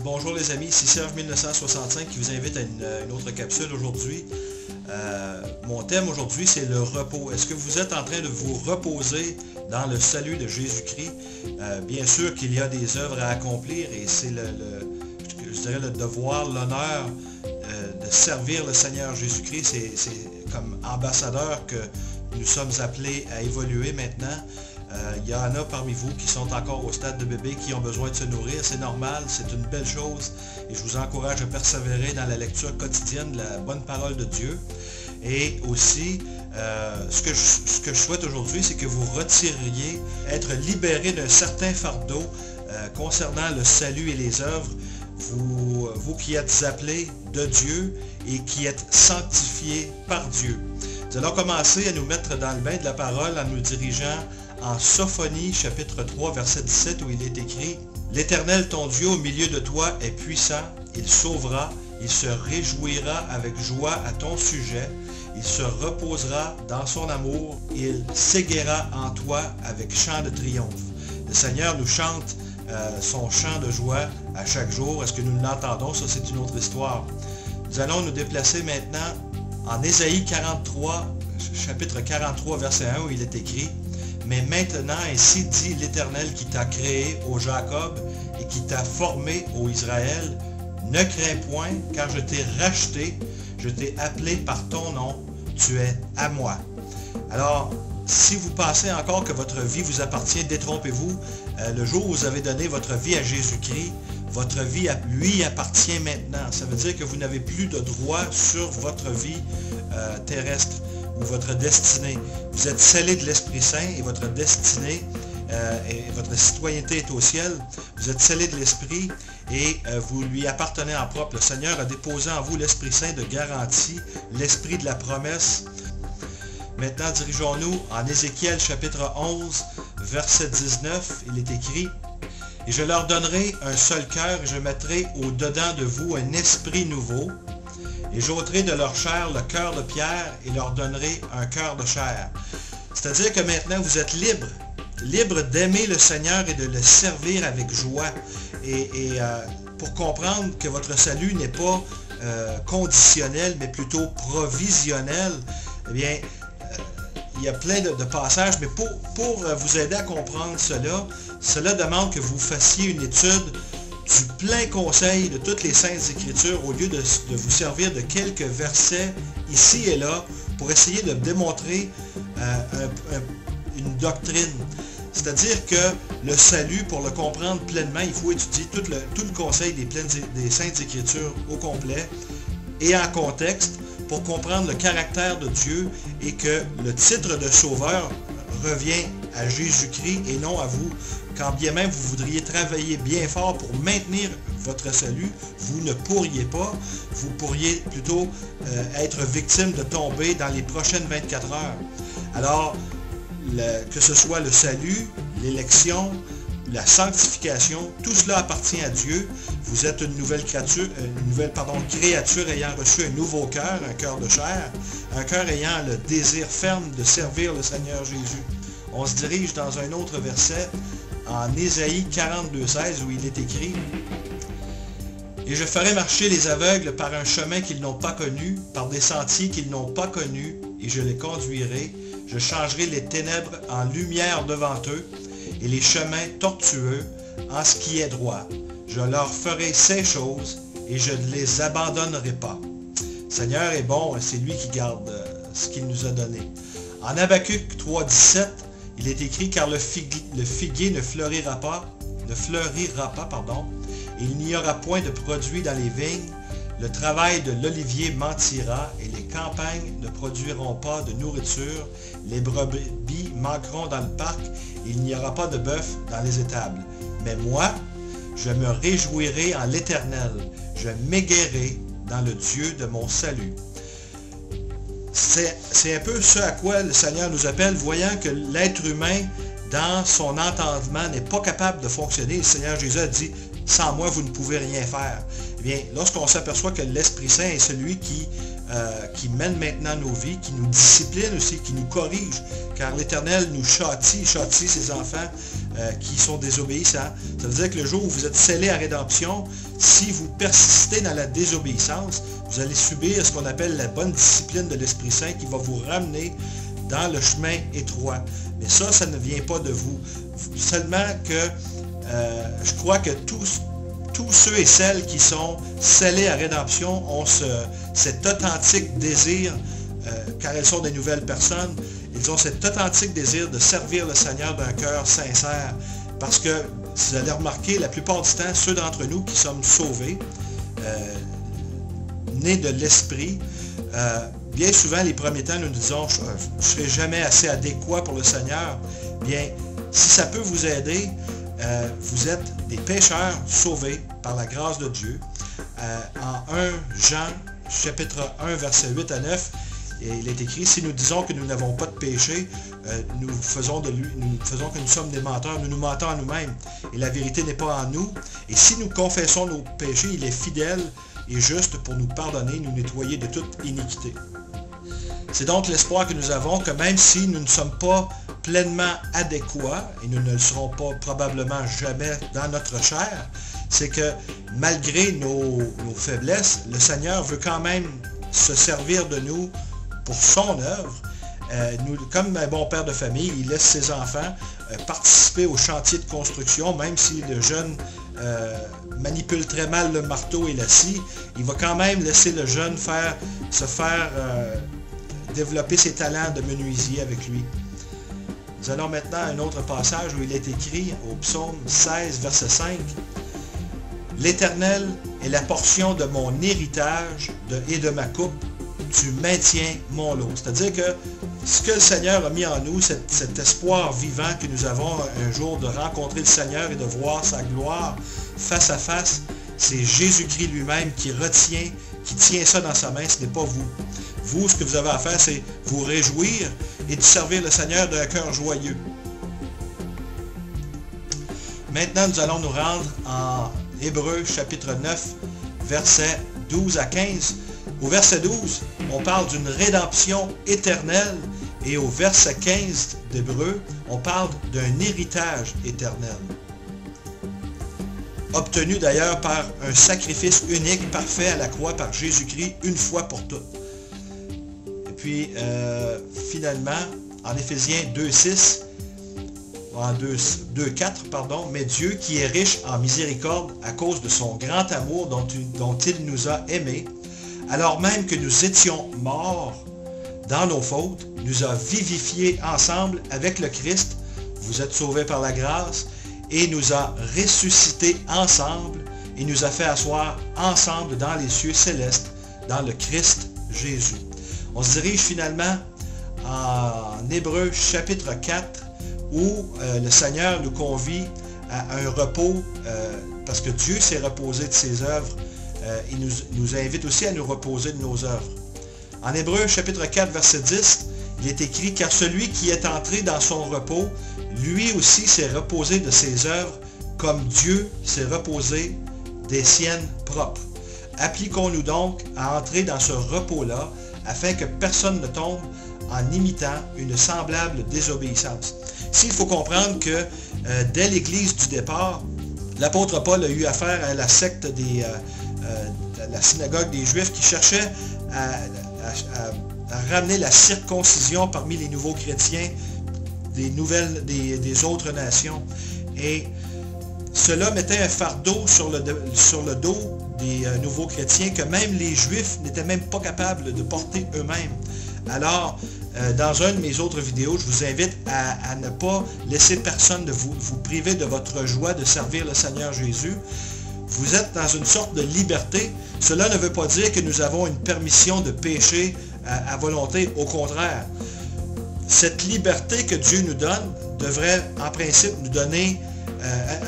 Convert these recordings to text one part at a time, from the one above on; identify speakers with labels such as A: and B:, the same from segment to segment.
A: Bonjour les amis, ici Serge 1965 qui vous invite à une autre capsule aujourd'hui. Mon thème aujourd'hui c'est le repos. Est-ce que vous êtes en train de vous reposer dans le salut de Jésus-Christ? Bien sûr qu'il y a des œuvres à accomplir et c'est je dirais le devoir, l'honneur de servir le Seigneur Jésus-Christ. C'est comme ambassadeur que nous sommes appelés à évoluer maintenant. Il y en a parmi vous qui sont encore au stade de bébé, qui ont besoin de se nourrir. C'est normal, c'est une belle chose. Et je vous encourage à persévérer dans la lecture quotidienne de la bonne parole de Dieu. Et aussi, ce que je souhaite aujourd'hui, c'est que vous retiriez, être libéré d'un certain fardeau concernant le salut et les œuvres. Vous qui êtes appelés de Dieu et qui êtes sanctifiés par Dieu. Nous allons commencer à nous mettre dans le bain de la parole en nous dirigeant en Sophonie, chapitre 3, verset 17, où il est écrit « L'Éternel, ton Dieu, au milieu de toi est puissant, il sauvera, il se réjouira avec joie à ton sujet, il se reposera dans son amour, il s'égaiera en toi avec chant de triomphe. » Le Seigneur nous chante son chant de joie à chaque jour. Est-ce que nous l'entendons? Ça, c'est une autre histoire. Nous allons nous déplacer maintenant en Ésaïe 43, chapitre 43, verset 1, où il est écrit « Mais maintenant, ainsi dit l'Éternel qui t'a créé, ô Jacob, et qui t'a formé, ô Israël, ne crains point, car je t'ai racheté, je t'ai appelé par ton nom, tu es à moi. » Alors, si vous pensez encore que votre vie vous appartient, détrompez-vous. Le jour où vous avez donné votre vie à Jésus-Christ, votre vie lui appartient maintenant. Ça veut dire que vous n'avez plus de droit sur votre vie terrestre ou votre destinée. Vous êtes scellé de l'Esprit Saint et votre destinée et votre citoyenneté est au ciel. Vous êtes scellé de l'Esprit et vous lui appartenez en propre. Le Seigneur a déposé en vous l'Esprit Saint de garantie, l'Esprit de la promesse. Maintenant, dirigeons-nous en Ézéchiel chapitre 11, verset 19. Il est écrit « Et je leur donnerai un seul cœur, et je mettrai au-dedans de vous un esprit nouveau, et j'ôterai de leur chair le cœur de pierre, et leur donnerai un cœur de chair. » C'est-à-dire que maintenant, vous êtes libre. Libre d'aimer le Seigneur et de le servir avec joie. Et pour comprendre que votre salut n'est pas conditionnel, mais plutôt provisionnel, eh bien, il y a plein de passages, mais pour vous aider à comprendre cela demande que vous fassiez une étude du plein conseil de toutes les Saintes Écritures au lieu de vous servir de quelques versets ici et là pour essayer de démontrer une doctrine. C'est-à-dire que le salut, pour le comprendre pleinement, il faut étudier tout le conseil des Saintes Écritures au complet et en contexte, pour comprendre le caractère de Dieu et que le titre de sauveur revient à Jésus-Christ et non à vous. Quand bien même vous voudriez travailler bien fort pour maintenir votre salut, vous ne pourriez pas. Vous pourriez plutôt être victime de tomber dans les prochaines 24 heures. Alors, que ce soit le salut, l'élection, la sanctification, tout cela appartient à Dieu. Vous êtes une nouvelle créature ayant reçu un nouveau cœur, un cœur de chair, un cœur ayant le désir ferme de servir le Seigneur Jésus. On se dirige dans un autre verset, en Ésaïe 42, 16, où il est écrit « Et je ferai marcher les aveugles par un chemin qu'ils n'ont pas connu, par des sentiers qu'ils n'ont pas connus, et je les conduirai. Je changerai les ténèbres en lumière devant eux, et les chemins tortueux en ce qui est droit. Je leur ferai ces choses et je ne les abandonnerai pas. » Seigneur est bon et c'est lui qui garde ce qu'il nous a donné. En Habacuc 3,17, il est écrit « Car le figuier ne fleurira pas, et il n'y aura point de produit dans les vignes. Le travail de l'olivier mentira, et les campagnes ne produiront pas de nourriture. Les brebis manqueront dans le parc, et il n'y aura pas de bœuf dans les étables. Mais moi, je me réjouirai en l'Éternel, je m'égairai dans le Dieu de mon salut. » C'est un peu ce à quoi le Seigneur nous appelle, voyant que l'être humain, dans son entendement, n'est pas capable de fonctionner. Le Seigneur Jésus a dit « Sans moi, vous ne pouvez rien faire. » Eh bien, lorsqu'on s'aperçoit que l'Esprit Saint est celui qui mène maintenant nos vies, qui nous discipline aussi, qui nous corrige, car l'Éternel nous châtie ses enfants qui sont désobéissants. Ça veut dire que le jour où vous êtes scellés à rédemption, si vous persistez dans la désobéissance, vous allez subir ce qu'on appelle la bonne discipline de l'Esprit Saint qui va vous ramener dans le chemin étroit. Mais ça ne vient pas de vous. Seulement que je crois que tous ceux et celles qui sont scellés à rédemption ont cet authentique désir, car elles sont des nouvelles personnes, ils ont cet authentique désir de servir le Seigneur d'un cœur sincère. Parce que, vous allez remarquer, la plupart du temps, ceux d'entre nous qui sommes sauvés, nés de l'Esprit, bien souvent, les premiers temps, nous disons, je ne serai jamais assez adéquat pour le Seigneur. Bien, si ça peut vous aider, vous êtes des pécheurs sauvés par la grâce de Dieu. En 1 Jean, chapitre 1, versets 8 à 9, il est écrit, si nous disons que nous n'avons pas de péché, nous faisons que nous sommes des menteurs, nous nous mentons à nous-mêmes, et la vérité n'est pas en nous. Et si nous confessons nos péchés, il est fidèle et juste pour nous pardonner, nous nettoyer de toute iniquité. C'est donc l'espoir que nous avons, que même si nous ne sommes pas pleinement adéquats, et nous ne le serons pas probablement jamais dans notre chair, c'est que malgré nos faiblesses, le Seigneur veut quand même se servir de nous pour son œuvre. Comme un bon père de famille, il laisse ses enfants participer au chantier de construction, même si le jeune manipule très mal le marteau et la scie, il va quand même laisser le jeune se faire développer ses talents de menuisier avec lui. Nous allons maintenant à un autre passage où il est écrit au psaume 16, verset 5, « L'Éternel est la portion de mon héritage et de ma coupe, tu maintiens mon lot. » C'est-à-dire que ce que le Seigneur a mis en nous, cet espoir vivant que nous avons un jour de rencontrer le Seigneur et de voir sa gloire face à face, c'est Jésus-Christ lui-même qui tient ça dans sa main, ce n'est pas vous. Vous, ce que vous avez à faire, c'est vous réjouir et de servir le Seigneur d'un cœur joyeux. Maintenant, nous allons nous rendre en Hébreux, chapitre 9, versets 12 à 15. Au verset 12, on parle d'une rédemption éternelle, et au verset 15 d'Hébreux, on parle d'un héritage éternel. Obtenu d'ailleurs par un sacrifice unique, parfait à la croix par Jésus-Christ, une fois pour toutes. Et puis, finalement, en Éphésiens 2.6, en 2.4, pardon, « Mais Dieu, qui est riche en miséricorde à cause de son grand amour dont il nous a aimés, alors même que nous étions morts dans nos fautes, nous a vivifiés ensemble avec le Christ, vous êtes sauvés par la grâce, et nous a ressuscités ensemble, et nous a fait asseoir ensemble dans les cieux célestes, dans le Christ Jésus. » On se dirige finalement en Hébreux chapitre 4, où le Seigneur nous convie à un repos, parce que Dieu s'est reposé de ses œuvres, il nous invite aussi à nous reposer de nos œuvres. En Hébreux chapitre 4, verset 10, il est écrit « Car celui qui est entré dans son repos, lui aussi s'est reposé de ses œuvres, comme Dieu s'est reposé des siennes propres. Appliquons-nous donc à entrer dans ce repos-là, afin que personne ne tombe en imitant une semblable désobéissance. » Ici, il faut comprendre que dès l'Église du départ, l'apôtre Paul a eu affaire à la secte de la synagogue des Juifs qui cherchait à ramener la circoncision parmi les nouveaux chrétiens des autres nations. Et cela mettait un fardeau sur le dos des nouveaux chrétiens que même les Juifs n'étaient même pas capables de porter eux-mêmes. Alors, dans une de mes autres vidéos, je vous invite à ne pas laisser personne de vous priver de votre joie de servir le Seigneur Jésus. Vous êtes dans une sorte de liberté. Cela ne veut pas dire que nous avons une permission de pécher à volonté. Au contraire, cette liberté que Dieu nous donne devrait en principe nous donner,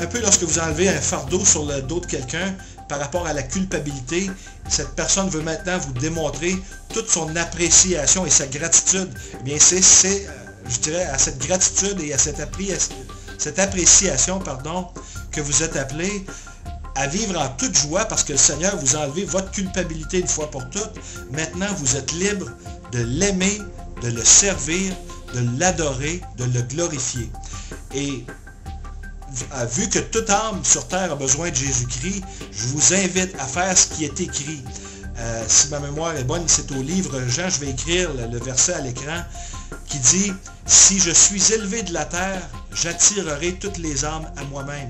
A: un peu lorsque vous enlevez un fardeau sur le dos de quelqu'un par rapport à la culpabilité, cette personne veut maintenant vous démontrer toute son appréciation et sa gratitude. Eh bien, c'est je dirais, à cette gratitude et à cette appréciation, que vous êtes appelés à vivre en toute joie parce que le Seigneur vous a enlevé votre culpabilité une fois pour toutes. Maintenant, vous êtes libre de l'aimer, de le servir, de l'adorer, de le glorifier. Et vu que toute âme sur terre a besoin de Jésus-Christ, je vous invite à faire ce qui est écrit. Si ma mémoire est bonne, c'est au livre Jean, je vais écrire le verset à l'écran, qui dit « Si je suis élevé de la terre, j'attirerai toutes les âmes à moi-même. »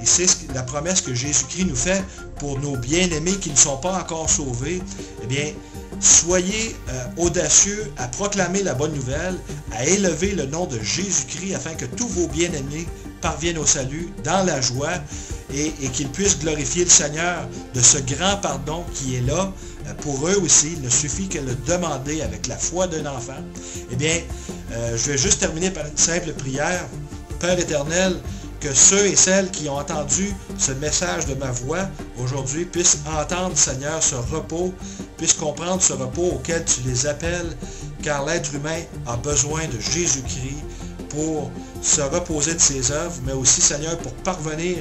A: Et c'est la promesse que Jésus-Christ nous fait pour nos bien-aimés qui ne sont pas encore sauvés. Eh bien, soyez audacieux à proclamer la bonne nouvelle, à élever le nom de Jésus-Christ afin que tous vos bien-aimés parviennent au salut dans la joie et qu'ils puissent glorifier le Seigneur de ce grand pardon qui est là pour eux aussi. Il ne suffit que le demander avec la foi d'un enfant. Eh bien, je vais juste terminer par une simple prière. Père éternel, que ceux et celles qui ont entendu ce message de ma voix aujourd'hui puissent entendre, Seigneur, ce repos, puissent comprendre ce repos auquel tu les appelles, car l'être humain a besoin de Jésus-Christ pour se reposer de ses œuvres, mais aussi, Seigneur, pour parvenir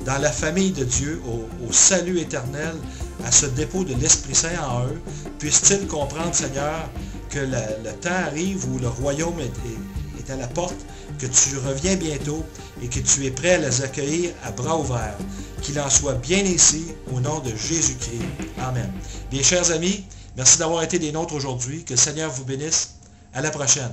A: dans la famille de Dieu, au salut éternel, à ce dépôt de l'Esprit Saint en eux. Puissent-ils comprendre, Seigneur, que le temps arrive où le royaume est à la porte, que tu reviens bientôt et que tu es prêt à les accueillir à bras ouverts. Qu'il en soit bien ici, au nom de Jésus-Christ. Amen. Bien, chers amis, merci d'avoir été des nôtres aujourd'hui. Que le Seigneur vous bénisse. À la prochaine.